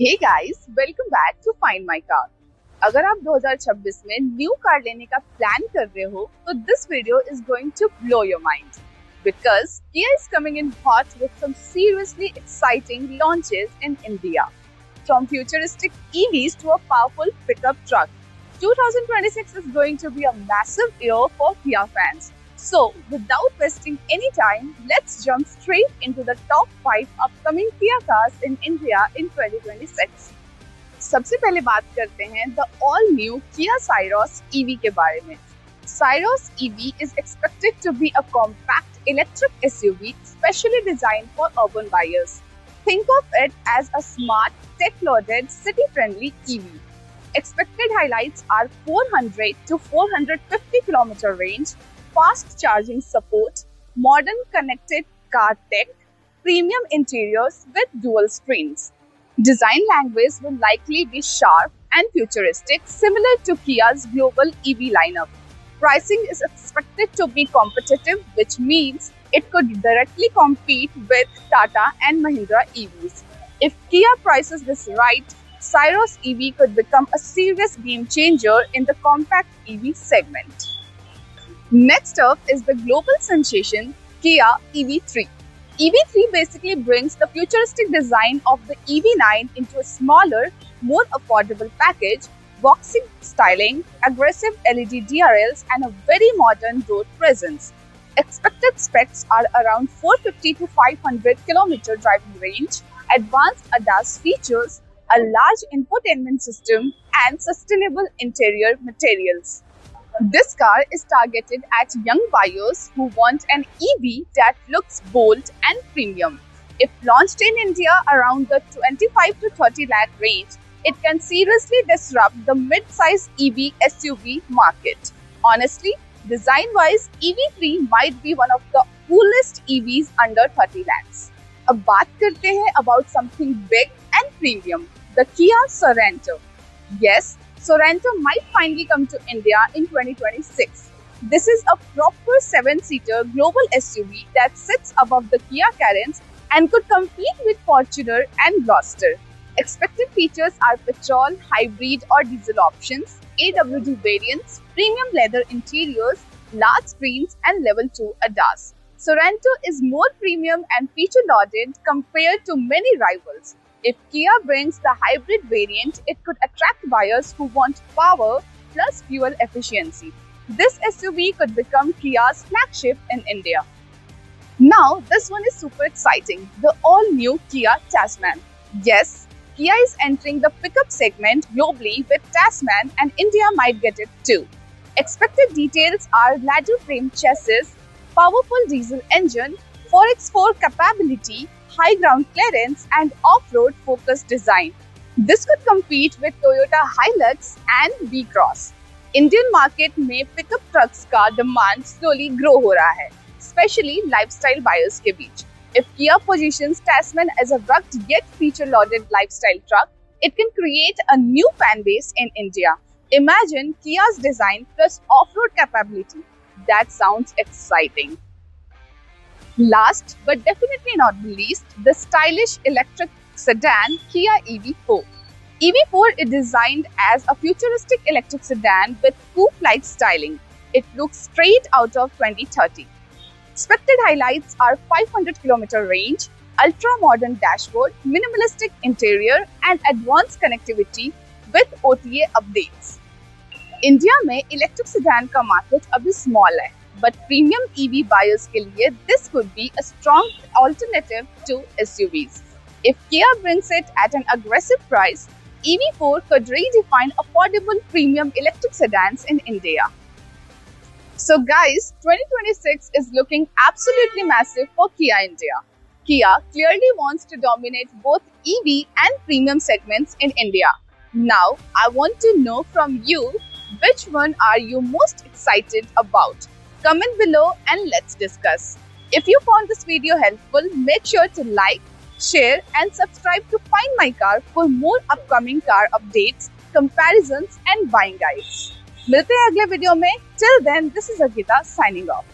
Hey guys, welcome back to find my car. अगर आप 2026 में न्यू कार लेने का प्लान कर रहे हो तो this video is going to blow your mind because Kia is coming in hot with some seriously exciting launches in India. From futuristic EVs to a powerful pickup truck, 2026 is going to be a massive year for Kia fans. So, without wasting any time, let's jump straight into the top 5 upcoming Kia cars in India in 2026. सबसे पहले बात करते हैं the all new Kia Syros EV के बारे में। Syros EV is expected to be a compact electric SUV specially designed for urban buyers. Think of it as a smart, tech-loaded, city-friendly EV. Expected highlights are 400 to 450 km range, fast charging support, modern connected car tech, premium interiors with dual screens. Design language will likely be sharp and futuristic, similar to Kia's global EV lineup. Pricing is expected to be competitive, which means it could directly compete with Tata and Mahindra EVs. If Kia prices this right, Syros EV could become a serious game changer in the compact EV segment. Next up is the global sensation Kia EV3. EV3 basically brings the futuristic design of the EV9 into a smaller, more affordable package, boxy styling, aggressive LED DRLs, and a very modern road presence. Expected specs are around 450 to 500 km driving range, advanced ADAS features, a large infotainment system, and sustainable interior materials. This car is targeted at young buyers who want an EV that looks bold and premium. If launched in India around the 25 to 30 lakh range, it can seriously disrupt the mid-size EV SUV market. Honestly, design-wise, EV3 might be one of the coolest EVs under 30 lakhs. अब बात करते हैं about something big and premium, the Kia Sorento. Yes, Sorento might finally come to India in 2026. This is a proper 7-seater global SUV that sits above the Kia Carens and could compete with Fortuner and Gloster. Expected features are petrol, hybrid or diesel options, AWD variants, premium leather interiors, large screens and level 2 ADAS. Sorento is more premium and feature-loaded compared to many rivals. If Kia brings the hybrid variant, it could attract buyers who want power plus fuel efficiency. This SUV could become Kia's flagship in India. Now, this one is super exciting, the all-new Kia Tasman. Yes, Kia is entering the pickup segment globally with Tasman and India might get it too. Expected details are ladder frame chassis, powerful diesel engine, 4x4 capability, high ground clearance and off-road focused design. This could compete with Toyota Hilux and V-Cross. Indian market में pickup trucks का demand slowly grow हो रहा है, especially lifestyle buyers के बीच. If Kia positions Tasman as a rugged yet feature-loaded lifestyle truck, it can create a new fan base in India. Imagine Kia's design plus off-road capability. That sounds exciting. Last but definitely not the least, the stylish electric sedan Kia EV4. EV4 is designed as a futuristic electric sedan with coupe-like styling. It looks straight out of 2030. Expected highlights are 500 km range, ultra-modern dashboard, minimalistic interior and advanced connectivity with OTA updates. India में electric sedan का market अभी small है, but premium EV buyers के लिए this could be a strong alternative to SUVs. If Kia brings it at an aggressive price, EV4 could redefine affordable premium electric sedans in India. So guys, 2026 is looking absolutely massive for Kia India. Kia clearly wants to dominate both EV and premium segments in India. Now, I want to know from you, which one are you most excited about? Comment below and let's discuss. If you found this video helpful, make sure to like, share and subscribe to Find My Car for more upcoming car updates, comparisons and buying guides. मिलते हैं अगले video में. Till then, this is Agita signing off.